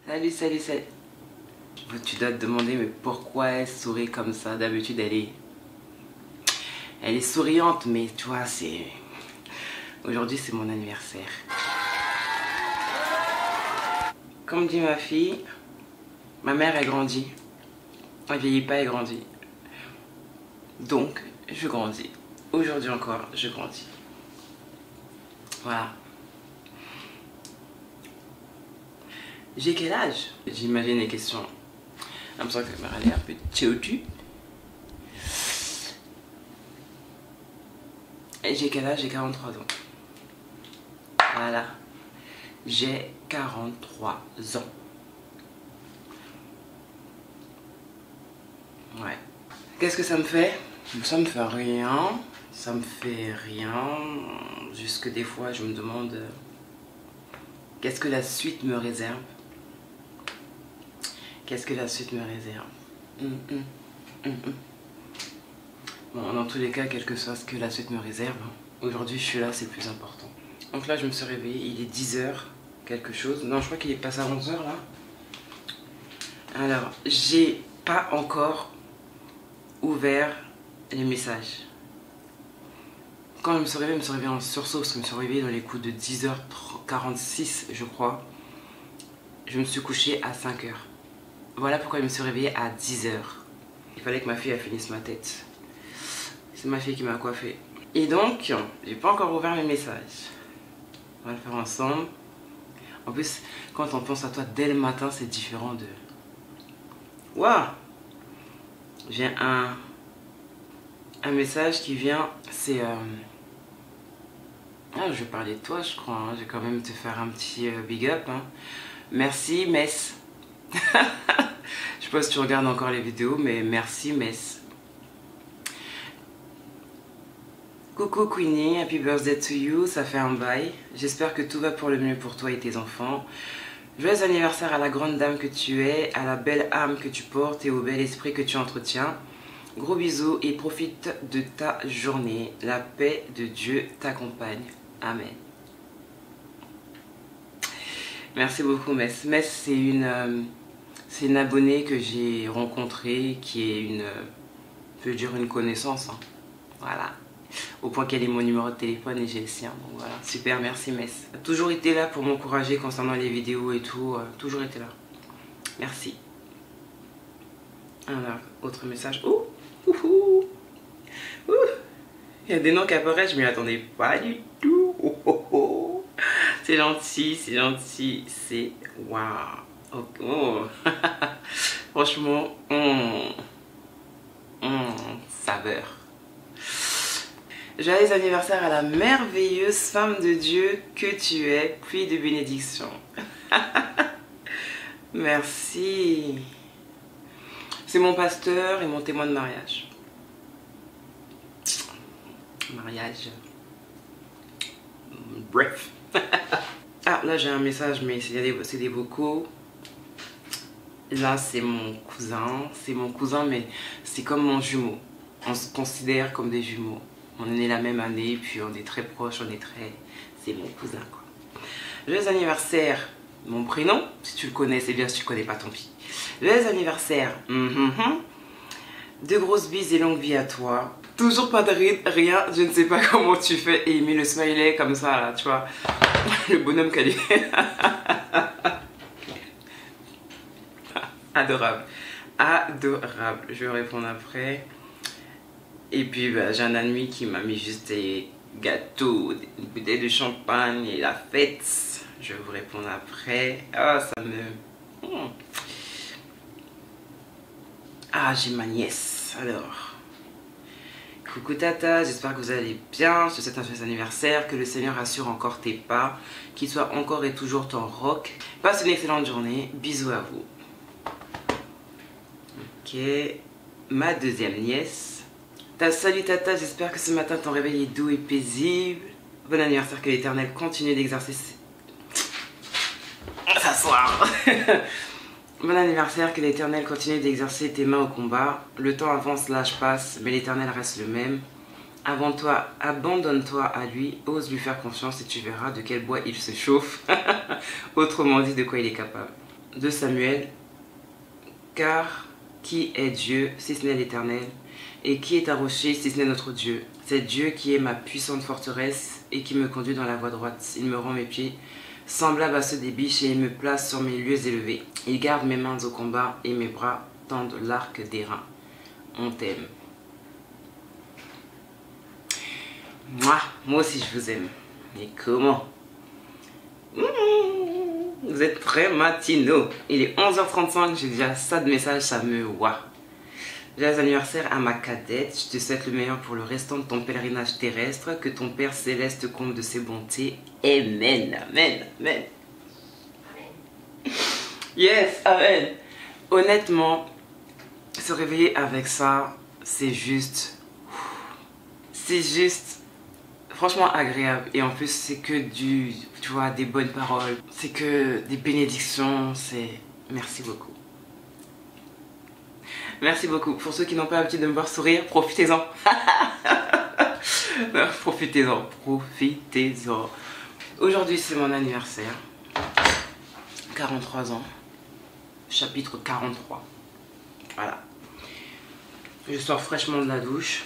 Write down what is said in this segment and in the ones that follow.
Salut, salut, salut. Tu dois te demander, mais pourquoi elle sourit comme ça? D'habitude, elle est souriante, mais tu vois, c'est... Aujourd'hui, c'est mon anniversaire. Comme dit ma fille, ma mère, elle grandit. Elle vieillit pas, elle grandit. Donc, je grandis. Aujourd'hui encore, je grandis. Voilà. J'ai quel âge? J'imagine les questions. Comme ça, que ma caméra est un peu tchou-tchou. J'ai quel âge? J'ai 43 ans. Voilà. J'ai 43 ans. Ouais. Qu'est-ce que ça me fait? Ça me fait rien. Ça me fait rien. Juste que des fois, je me demande qu'est-ce que la suite me réserve? Qu'est-ce que la suite me réserve? Bon, dans tous les cas, quel que soit ce que la suite me réserve, aujourd'hui je suis là, c'est le plus important. Donc là, je me suis réveillée, il est 10h, quelque chose. Non, je crois qu'il est passé à 11h là. Alors, j'ai pas encore ouvert les messages. Quand je me suis réveillée en sursaut, parce que je me suis réveillée dans les coups de 10h46, je crois. Je me suis couchée à 5h. Voilà pourquoi je me suis réveillée à 10h. Il fallait que ma fille finisse ma tête. C'est ma fille qui m'a coiffée. Et donc, j'ai pas encore ouvert mes messages. On va le faire ensemble. En plus, quand on pense à toi dès le matin, c'est différent de... Waouh! J'ai un message qui vient, c'est... Ah, je vais parler de toi, je crois. Hein. Je vais quand même te faire un petit big up. Hein. Merci, Mess. Je sais pas si tu regardes encore les vidéos, mais merci, Mess. Coucou Queenie, happy birthday to you, ça fait un bail. J'espère que tout va pour le mieux pour toi et tes enfants. Joyeux anniversaire à la grande dame que tu es, à la belle âme que tu portes et au bel esprit que tu entretiens. Gros bisous et profite de ta journée. La paix de Dieu t'accompagne. Amen. Merci beaucoup Mess. Mess, c'est une abonnée que j'ai rencontrée qui est je veux dire une connaissance. Hein. Voilà. Au point qu'elle ait mon numéro de téléphone et j'ai le sien. Donc voilà, super, merci Mess. Elle a toujours été là pour m'encourager concernant les vidéos et tout. Toujours été là. Merci. Alors, autre message. Ouh, ouh, ouh, ouh. Il y a des noms qui apparaissent, je m'y attendais pas du tout. Oh, oh, oh. C'est gentil, c'est waouh. Oh, oh. Franchement, saveur. Joyeux anniversaire à la merveilleuse femme de Dieu que tu es, pluie de bénédiction. Merci. C'est mon pasteur et mon témoin de mariage. Mariage. Bref. Ah, là j'ai un message, mais c'est des vocaux. Là c'est mon cousin. C'est mon cousin, mais c'est comme mon jumeau. On se considère comme des jumeaux. On est nés la même année, puis on est très proches, c'est mon cousin quoi. Joyeux anniversaire, mon prénom, si tu le connais, c'est bien, si tu le connais pas, tant pis. Joyeux anniversaire, de grosses bises et longue vie à toi. Toujours pas de rien, je ne sais pas comment tu fais. Et il met le smiley comme ça là, tu vois. Le bonhomme qu'elle est. Adorable, adorable. Je vais répondre après. Et puis bah, j'ai un ami qui m'a mis juste des gâteaux, une bouteille de champagne et la fête. Je vais vous répondre après. Ah, ça me... Ah, j'ai ma nièce. Alors, coucou Tata, j'espère que vous allez bien. Je te souhaite un joyeux anniversaire. Que le Seigneur assure encore tes pas. Qu'il soit encore et toujours ton roc. Passe une excellente journée. Bisous à vous. Ok. Ma deuxième nièce. Salut Tata, j'espère que ce matin ton réveil est doux et paisible. Bon anniversaire, que l'Éternel continue d'exercer s'asseoir. Bon anniversaire, que l'Éternel continue d'exercer tes mains au combat. Le temps avance, l'âge passe, mais l'Éternel reste le même. Avant toi, abandonne-toi à lui, ose lui faire confiance et tu verras de quel bois il se chauffe. Autrement dit, de quoi il est capable. de Samuel. Car qui est Dieu si ce n'est l'Éternel? Et qui est un rocher si ce n'est notre Dieu? C'est Dieu qui est ma puissante forteresse et qui me conduit dans la voie droite. Il me rend mes pieds semblables à ceux des biches et il me place sur mes lieux élevés. Il garde mes mains au combat et mes bras tendent l'arc d'airain. On t'aime. Moi aussi je vous aime. Mais comment? Vous êtes très matinaux. Il est 11h35, j'ai déjà ça de message, ça me waouh. Joyeux anniversaire à ma cadette. Je te souhaite le meilleur pour le restant de ton pèlerinage terrestre. Que ton Père Céleste comble de ses bontés. Amen, amen, amen. Yes, amen. Honnêtement, se réveiller avec ça, c'est juste... franchement agréable. Et en plus, c'est que tu vois, des bonnes paroles. C'est que des bénédictions. C'est... Merci beaucoup. Merci beaucoup. Pour ceux qui n'ont pas l'habitude de me voir sourire, profitez-en. Profitez-en. Profitez-en. Aujourd'hui, c'est mon anniversaire. 43 ans. Chapitre 43. Voilà. Je sors fraîchement de la douche.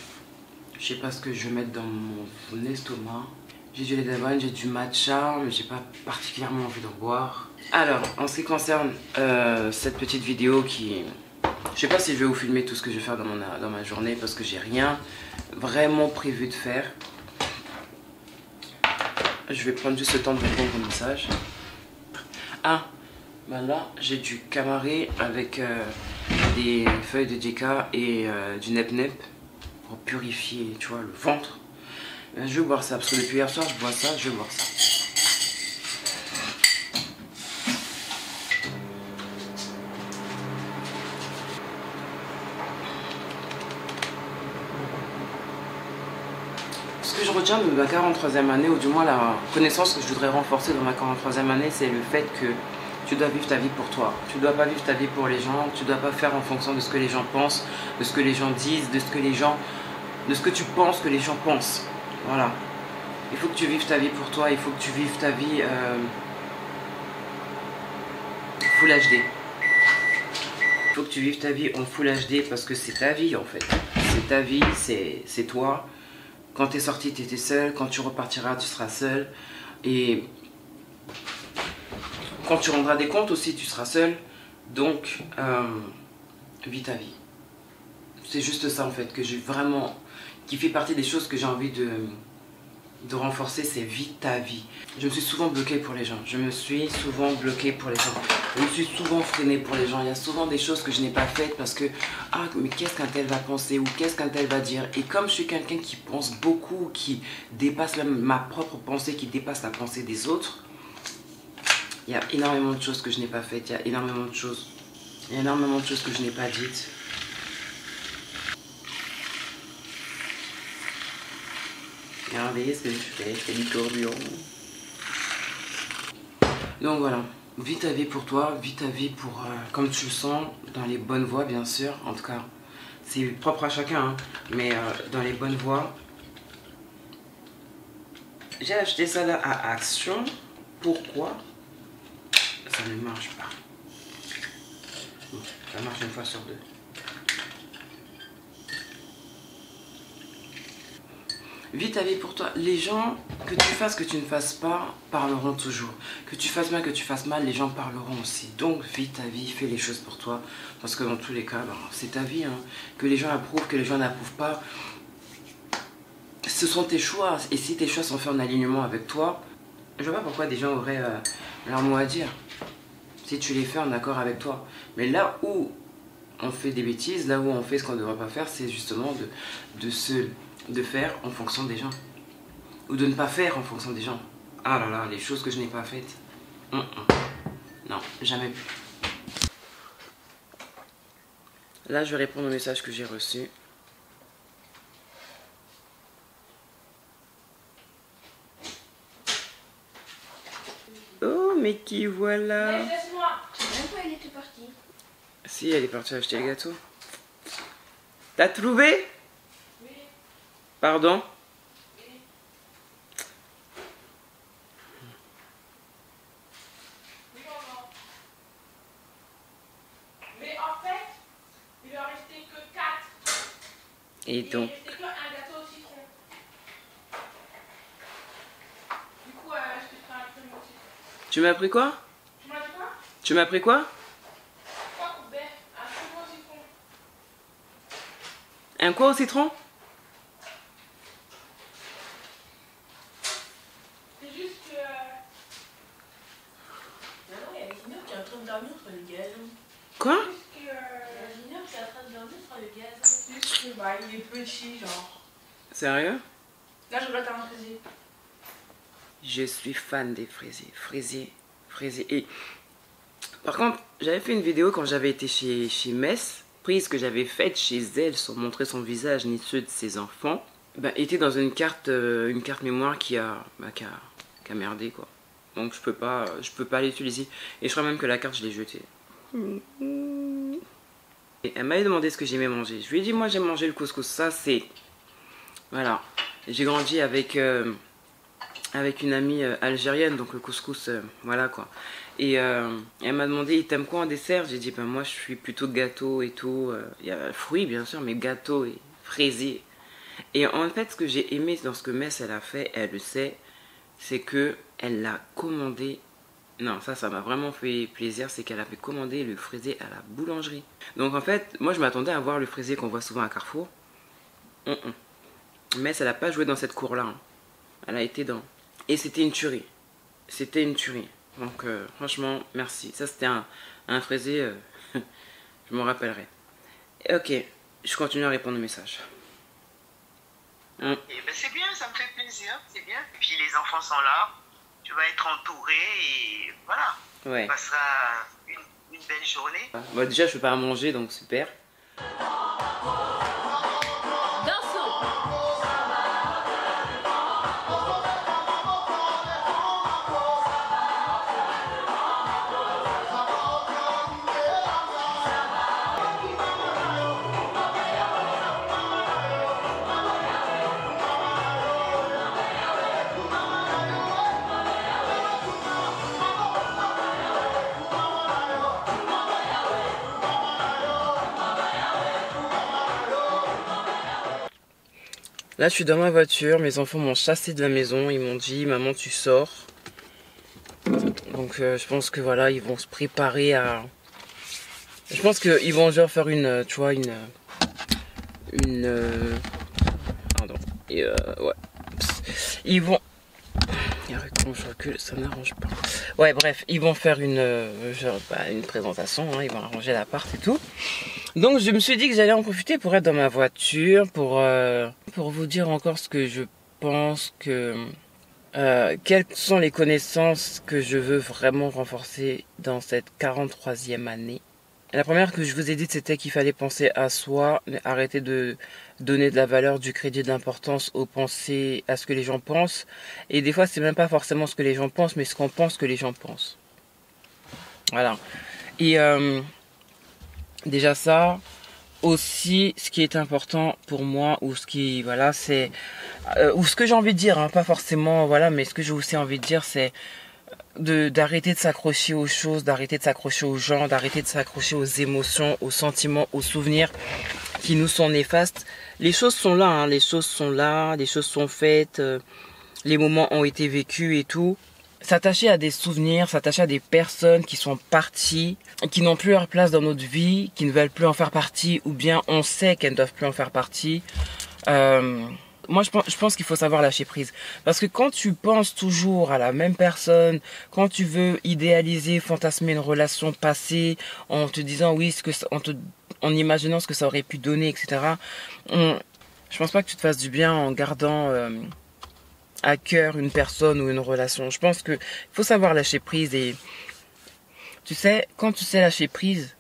Je sais pas ce que je vais mettre dans mon estomac. J'ai du lait d'avoine, j'ai du matcha, mais j'ai pas particulièrement envie de boire. Alors, en ce qui concerne cette petite vidéo qui... Je sais pas si je vais vous filmer tout ce que je vais faire dans ma journée parce que j'ai rien vraiment prévu de faire. Je vais prendre juste le temps de répondre au message. Ah, ben là, j'ai du camaré avec des feuilles de JK et du nep-nep pour purifier, tu vois, le ventre. Je vais boire ça parce que depuis hier soir, je bois ça, je vais boire ça. Ce que je retiens de ma 43e année, ou du moins la connaissance que je voudrais renforcer dans ma 43e année, c'est le fait que tu dois vivre ta vie pour toi. Tu ne dois pas vivre ta vie pour les gens, tu ne dois pas faire en fonction de ce que les gens pensent, de ce que les gens disent, de ce que tu penses que les gens pensent. Voilà. Il faut que tu vives ta vie pour toi, il faut que tu vives ta vie Full HD. Il faut que tu vives ta vie en Full HD parce que c'est ta vie en fait. C'est ta vie, c'est toi. Quand tu es sorti, tu étais seul. Quand tu repartiras, tu seras seul. Et quand tu rendras des comptes aussi, tu seras seul. Donc, vis ta vie. C'est juste ça en fait que j'ai vraiment... qui fait partie des choses que j'ai envie de renforcer, c'est vis ta vie. Je me suis souvent bloquée pour les gens. Je me suis souvent bloquée pour les gens. Je me suis souvent freinée pour les gens. Il y a souvent des choses que je n'ai pas faites parce que ah mais qu'est-ce qu'un tel va penser ou qu'est-ce qu'un tel va dire. Et comme je suis quelqu'un qui pense beaucoup, qui dépasse même ma propre pensée, qui dépasse la pensée des autres, il y a énormément de choses que je n'ai pas faites. Il y a énormément de choses que je n'ai pas dites. Regardez ce que je fais du tourbillon. Donc voilà, vis ta vie pour toi, vis ta vie pour comme tu le sens, dans les bonnes voies bien sûr. En tout cas, c'est propre à chacun, hein, mais dans les bonnes voies. J'ai acheté ça là à Action. Pourquoi? Ça ne marche pas. Ça marche une fois sur deux. Vis ta vie pour toi. Les gens, que tu fasses, que tu ne fasses pas, parleront toujours. Que tu fasses bien, que tu fasses mal, les gens parleront aussi. Donc, vis ta vie, fais les choses pour toi. Parce que dans tous les cas, ben, c'est ta vie. Hein. Que les gens approuvent, que les gens n'approuvent pas. Ce sont tes choix. Et si tes choix sont faits en alignement avec toi, je vois pas pourquoi des gens auraient leur mot à dire. Si tu les fais en accord avec toi. Mais là où on fait des bêtises, là où on fait ce qu'on ne devrait pas faire, c'est justement de faire en fonction des gens. Ou de ne pas faire en fonction des gens. Ah là là, les choses que je n'ai pas faites. Non, jamais plus. Là, je vais répondre au message que j'ai reçu. Oh, mais qui voilà. Laisse-moi. Même pas, il était parti. Si, elle est partie acheter le gâteau. T'as trouvé? Oui. Pardon? Oui. Oui, maman. Et donc... C'était quoi un gâteau au citron? Du coup, je te ferai un crème au citron. Tu m'as appris quoi? Tu m'as dit quoi? Tu m'as appris quoi? Quoi, Coubert? Un crème au citron. Un quoi au citron? C'est juste que... Non, il y a Junior qui est en train de dormir sur le gazon. Quoi? Juste que... Il y a Junior qui est en train de dormir sur le gazon. Juste que, bah, il est petit, genre. Sérieux? Là, je regarde un fraisier. Je suis fan des fraisiers. Fraisiers. Et par contre, j'avais fait une vidéo quand j'avais été chez Mess, prise que j'avais faite chez elle sans montrer son visage ni ceux de ses enfants. Bah, était dans une carte mémoire qui a merdé quoi. Donc je peux pas l'utiliser. Et je crois même que la carte je l'ai jetée. Et elle m'avait demandé ce que j'aimais manger. Je lui ai dit moi j'aime manger le couscous. Ça c'est... Voilà. J'ai grandi avec une amie algérienne, donc le couscous, voilà quoi. Et elle m'a demandé, t'aimes quoi en dessert? J'ai dit, ben moi je suis plutôt gâteau et tout. Il y a fruits bien sûr, mais gâteau et fraisier. Et en fait, ce que j'ai aimé dans ce que Mess elle a fait, elle le sait, c'est que elle l'a commandé. Non, ça m'a vraiment fait plaisir, c'est qu'elle avait commandé le fraisier à la boulangerie. Donc en fait, moi je m'attendais à voir le fraisier qu'on voit souvent à Carrefour. Mess elle n'a pas joué dans cette cour-là. Hein. Elle a été dans... Et c'était une tuerie. C'était une tuerie. Donc franchement, merci. Ça c'était un fraisier, je m'en rappellerai. Ok, je continue à répondre aux messages. Et ben c'est bien, ça me fait plaisir, c'est bien. Et puis les enfants sont là, tu vas être entouré et voilà. Ouais. On passera une belle journée. Bon, déjà je peux pas à manger donc super. Là, je suis dans ma voiture, mes enfants m'ont chassé de la maison, ils m'ont dit, maman, tu sors. Donc, je pense que voilà, ils vont se préparer à... Je pense qu'ils vont genre faire une, tu vois, pardon. Et ouais. Ils vont... Quand je recule, ça n'arrange pas. Ouais, bref, ils vont faire une présentation, hein, ils vont arranger l'appart et tout. Donc je me suis dit que j'allais en profiter pour être dans ma voiture, pour vous dire encore ce que je pense que... quelles sont les connaissances que je veux vraiment renforcer dans cette 43e année. La première que je vous ai dit, c'était qu'il fallait penser à soi, arrêter de donner de la valeur, du crédit, de l'importance aux pensées, à ce que les gens pensent. Et des fois, c'est même pas forcément ce que les gens pensent, mais ce qu'on pense que les gens pensent. Voilà. Et déjà ça, aussi, ce qui est important pour moi, ou ce qui, voilà, c'est, ou ce que j'ai envie de dire, hein, pas forcément, voilà, mais ce que j'ai aussi envie de dire, c'est d'arrêter de s'accrocher aux choses, d'arrêter de s'accrocher aux gens, d'arrêter de s'accrocher aux émotions, aux sentiments, aux souvenirs qui nous sont néfastes. Les choses sont là, hein, les choses sont là, les choses sont faites, les moments ont été vécus et tout. S'attacher à des souvenirs, s'attacher à des personnes qui sont parties, qui n'ont plus leur place dans notre vie, qui ne veulent plus en faire partie, ou bien on sait qu'elles ne doivent plus en faire partie. Moi, je pense qu'il faut savoir lâcher prise. Parce que quand tu penses toujours à la même personne, quand tu veux idéaliser, fantasmer une relation passée, en te disant oui, en imaginant ce que ça aurait pu donner, etc. Je pense pas que tu te fasses du bien en gardant à cœur une personne ou une relation. Je pense qu'il faut savoir lâcher prise. Et tu sais, quand tu sais lâcher prise,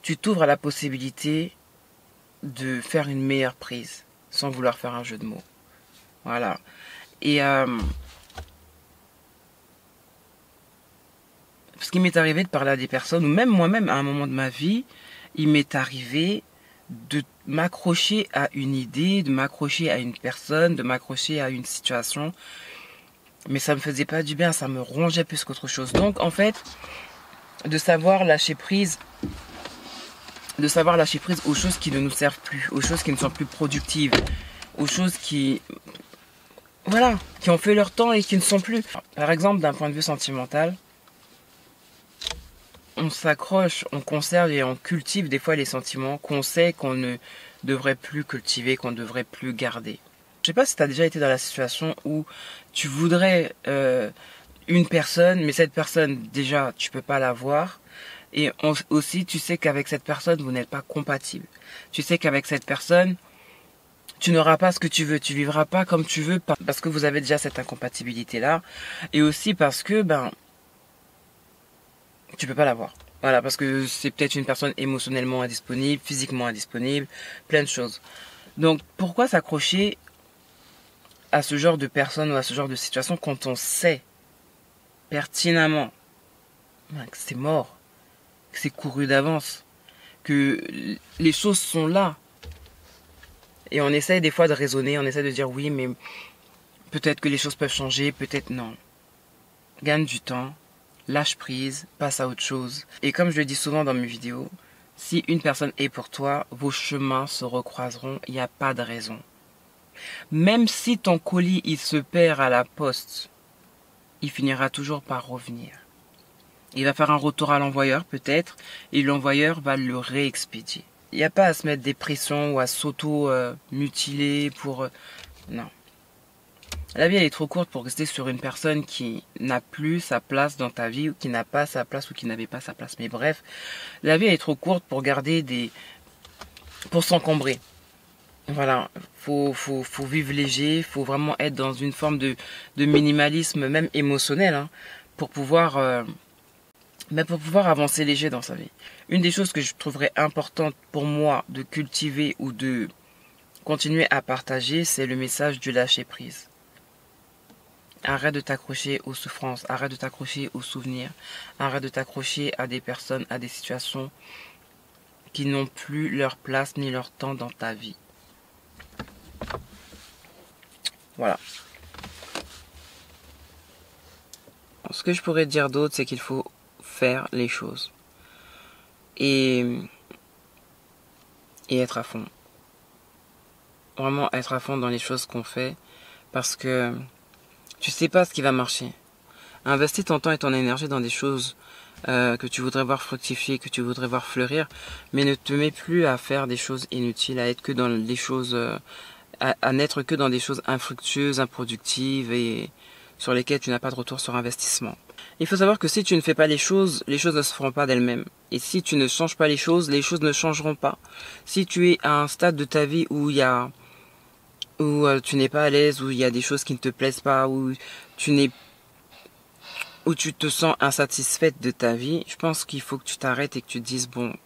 tu t'ouvres à la possibilité de faire une meilleure prise. Sans vouloir faire un jeu de mots. Voilà. Et ce qui m'est arrivé de parler à des personnes, ou même moi-même, à un moment de ma vie, il m'est arrivé de m'accrocher à une idée, de m'accrocher à une personne, de m'accrocher à une situation. Mais ça me faisait pas du bien, ça me rongeait plus qu'autre chose. Donc, en fait, de savoir lâcher prise, de savoir lâcher prise aux choses qui ne nous servent plus, aux choses qui ne sont plus productives, aux choses qui, voilà, qui ont fait leur temps et qui ne sont plus. Par exemple, d'un point de vue sentimental, on s'accroche, on conserve et on cultive des fois les sentiments qu'on sait qu'on ne devrait plus cultiver, qu'on ne devrait plus garder. Je sais pas si tu as déjà été dans la situation où tu voudrais une personne, mais cette personne, déjà, tu peux pas la voir. Et aussi, tu sais qu'avec cette personne, vous n'êtes pas compatible. Tu sais qu'avec cette personne, tu n'auras pas ce que tu veux. Tu vivras pas comme tu veux parce que vous avez déjà cette incompatibilité-là. Et aussi parce que, tu peux pas la voir. Voilà, parce que c'est peut-être une personne émotionnellement indisponible, physiquement indisponible, plein de choses. Donc, pourquoi s'accrocher à ce genre de personne ou à ce genre de situation quand on sait pertinemment que c'est mort, que c'est couru d'avance, que les choses sont là. Et on essaye des fois de raisonner, on essaie de dire oui, mais peut-être que les choses peuvent changer, peut-être non. Gagne du temps, lâche prise, passe à autre chose. Et comme je le dis souvent dans mes vidéos, si une personne est pour toi, vos chemins se recroiseront, il n'y a pas de raison. Même si ton colis il se perd à la poste, il finira toujours par revenir. Il va faire un retour à l'envoyeur peut-être, et l'envoyeur va le réexpédier. Il n'y a pas à se mettre des pressions ou à s'auto-mutiler pour... Non. La vie elle est trop courte pour rester sur une personne qui n'a plus sa place dans ta vie, ou qui n'a pas sa place, ou qui n'avait pas sa place. Mais bref, la vie elle est trop courte pour garder des... pour s'encombrer. Voilà, faut vivre léger, faut vraiment être dans une forme de minimalisme, même émotionnel, hein, pour pouvoir avancer léger dans sa vie. Une des choses que je trouverais importante pour moi de cultiver ou de continuer à partager, c'est le message du lâcher prise. Arrête de t'accrocher aux souffrances, arrête de t'accrocher aux souvenirs, arrête de t'accrocher à des personnes, à des situations qui n'ont plus leur place ni leur temps dans ta vie. Voilà. Ce que je pourrais dire d'autre, c'est qu'il faut faire les choses. Et être à fond. Vraiment être à fond dans les choses qu'on fait. Parce que tu sais pas ce qui va marcher. Investis ton temps et ton énergie dans des choses que tu voudrais voir fructifier, que tu voudrais voir fleurir. Mais ne te mets plus à faire des choses inutiles, à être que dans des choses... à n'être que dans des choses infructueuses, improductives et sur lesquelles tu n'as pas de retour sur investissement. Il faut savoir que si tu ne fais pas les choses ne se feront pas d'elles-mêmes. Et si tu ne changes pas les choses ne changeront pas. Si tu es à un stade de ta vie où tu n'es pas à l'aise, où il y a des choses qui ne te plaisent pas, où tu te sens insatisfaite de ta vie, je pense qu'il faut que tu t'arrêtes et que tu te dises bon,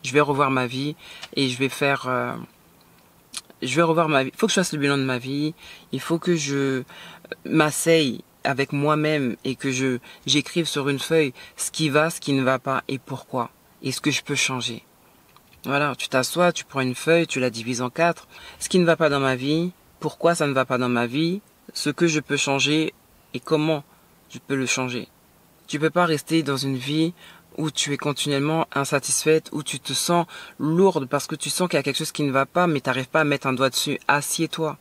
je vais revoir ma vie et je vais revoir ma vie. Il faut que je fasse le bilan de ma vie. Il faut que je m'asseye avec moi-même et que j'écrive sur une feuille ce qui va, ce qui ne va pas et pourquoi. Et ce que je peux changer. Voilà, tu t'assois, tu prends une feuille, tu la divises en 4. Ce qui ne va pas dans ma vie, pourquoi ça ne va pas dans ma vie, ce que je peux changer et comment je peux le changer. Tu peux pas rester dans une vie où tu es continuellement insatisfaite, où tu te sens lourde parce que tu sens qu'il y a quelque chose qui ne va pas, mais tu n'arrives pas à mettre un doigt dessus. Assieds-toi.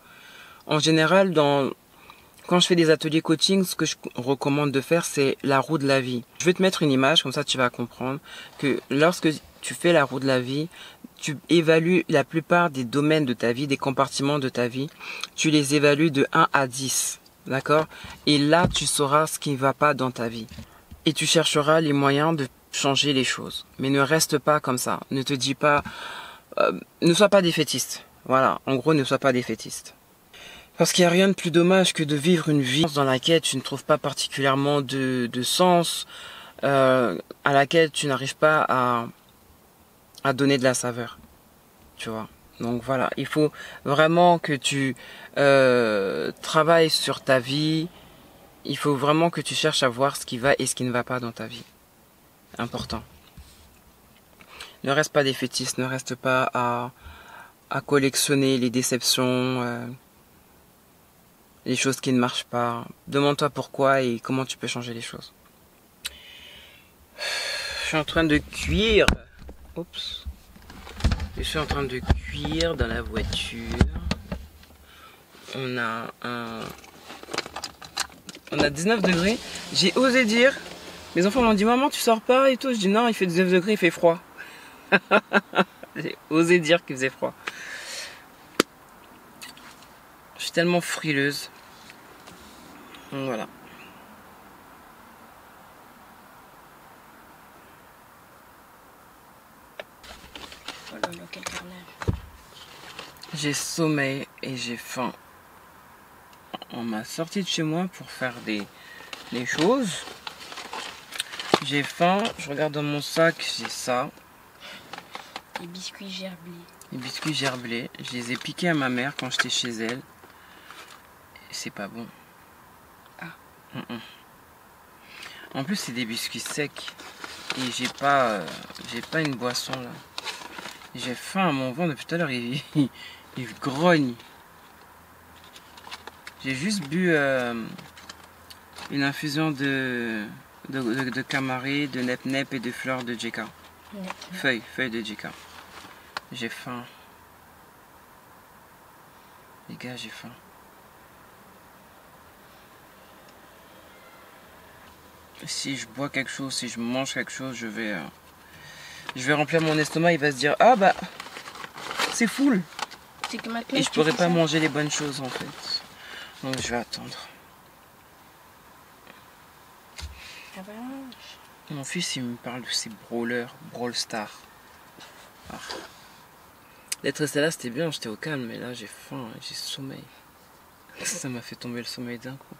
En général, quand je fais des ateliers coaching, ce que je recommande de faire, c'est la roue de la vie. Je vais te mettre une image, comme ça tu vas comprendre que lorsque tu fais la roue de la vie, tu évalues la plupart des domaines de ta vie, des compartiments de ta vie. Tu les évalues de 1 à 10. D'accord? Et là, tu sauras ce qui ne va pas dans ta vie. Et tu chercheras les moyens de changer les choses. Mais ne reste pas comme ça. Ne te dis pas... ne sois pas défaitiste. Voilà. En gros, ne sois pas défaitiste. Parce qu'il n'y a rien de plus dommage que de vivre une vie dans laquelle tu ne trouves pas particulièrement de sens, à laquelle tu n'arrives pas à donner de la saveur. Tu vois. Donc voilà. Il faut vraiment que tu travailles sur ta vie. Il faut vraiment que tu cherches à voir ce qui va et ce qui ne va pas dans ta vie. Important. Ne reste pas défaitiste, ne reste pas à collectionner les déceptions, les choses qui ne marchent pas. Demande-toi pourquoi et comment tu peux changer les choses. Je suis en train de cuire. Oups. Je suis en train de cuire dans la voiture. On a 19 degrés. J'ai osé dire. Mes enfants m'ont dit maman tu sors pas et tout. Je dis non, il fait 19 degrés, il fait froid. J'ai osé dire qu'il faisait froid. Je suis tellement frileuse. Donc voilà. Oh là là, quel carnage. J'ai sommeil et j'ai faim. On m'a sorti de chez moi pour faire des choses. J'ai faim, je regarde dans mon sac, j'ai ça. Les biscuits gerblés. Les biscuits gerblés. Je les ai piqués à ma mère quand j'étais chez elle. Et c'est pas bon. Ah. En plus, c'est des biscuits secs. Et j'ai pas une boisson là. J'ai faim à mon ventre depuis tout à l'heure. Il grogne. J'ai juste bu une infusion de camaré, de nep-nep et de fleurs de Jeka. Feuilles de Jeka. J'ai faim. Les gars, j'ai faim. Si je bois quelque chose, si je mange quelque chose, je vais remplir mon estomac. Il va se dire ah bah c'est full. Que maintenant, et je pourrais pas manger les bonnes choses en fait. Donc je vais attendre. Ah bah. Mon fils il me parle de ses brawlers, Brawl Stars. Ah. D'être resté là c'était bien, j'étais au calme, mais là j'ai faim, j'ai sommeil. Ça m'a fait tomber le sommeil d'un coup.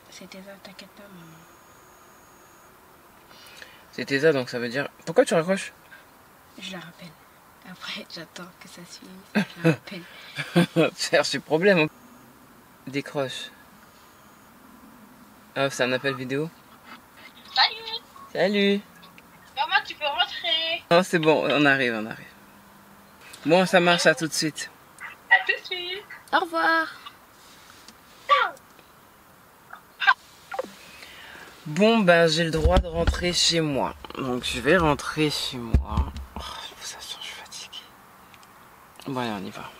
C'était ça, t'inquiète pas maman. C'était ça, donc ça veut dire... Pourquoi tu raccroches? Je la rappelle. Après, j'attends que ça suive. Je la rappelle. Cherche des problèmes. Décroche. Ah, c'est un appel vidéo. Salut. Salut. Maman, tu peux rentrer. Oh, c'est bon, on arrive. Bon, ça marche, à tout de suite. À tout de suite. Au revoir. Bon, ben, j'ai le droit de rentrer chez moi. Donc, je vais rentrer chez moi. Oh, je vous assure, je suis fatiguée. Bon, allez, on y va.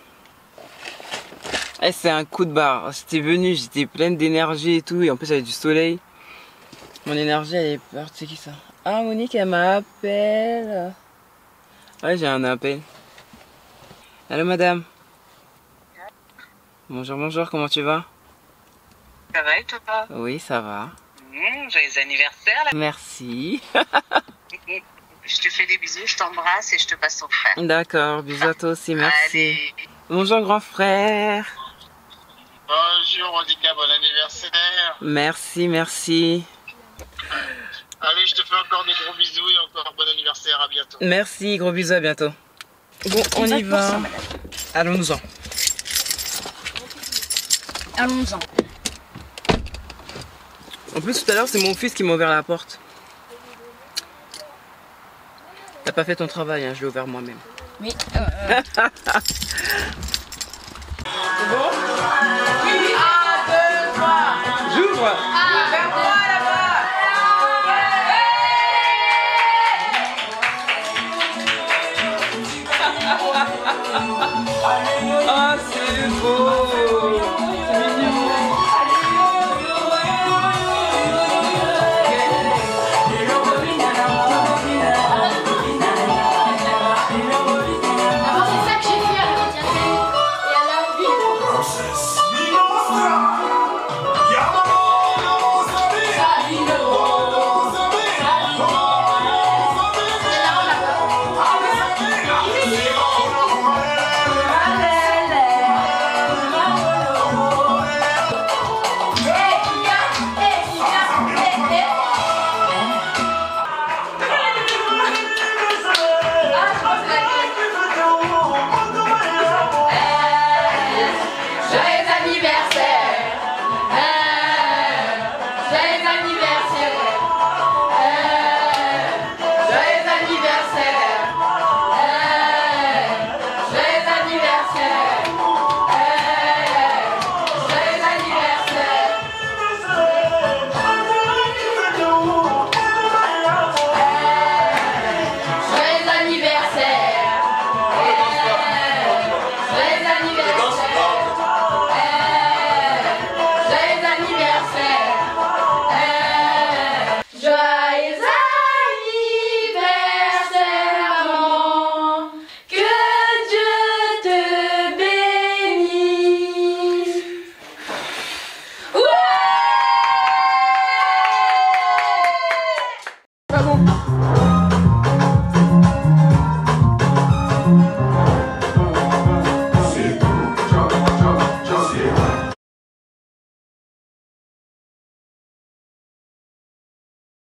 Eh, c'est un coup de barre. J'étais venue, j'étais pleine d'énergie et tout. Et en plus, il y avait du soleil. Mon énergie, elle est partie. C'est qui ça? Ah, Monique, elle m'appelle. Ouais, j'ai un appel. Allô, madame. Bonjour, comment tu vas? Ça va et toi? Oui, ça va. Joyeux anniversaire là. Merci. Je te fais des bisous, je t'embrasse et je te passe ton frère. D'accord, bisous à toi aussi, merci. Allez. Bonjour, grand frère. Bonjour, Monica, bon anniversaire. Merci. Allez, je te fais encore des gros bisous et encore bon anniversaire, à bientôt. Merci, gros bisous, à bientôt. Bon, on y va. Allons-en. Allons-en. En plus, tout à l'heure, c'est mon fils qui m'a ouvert la porte. T'as pas fait ton travail, hein, je l'ai ouvert moi-même. Oui. C'est bon? Oui, 1, 2, 3. J'ouvre. Vers moi là-bas. Ah, c'est beau.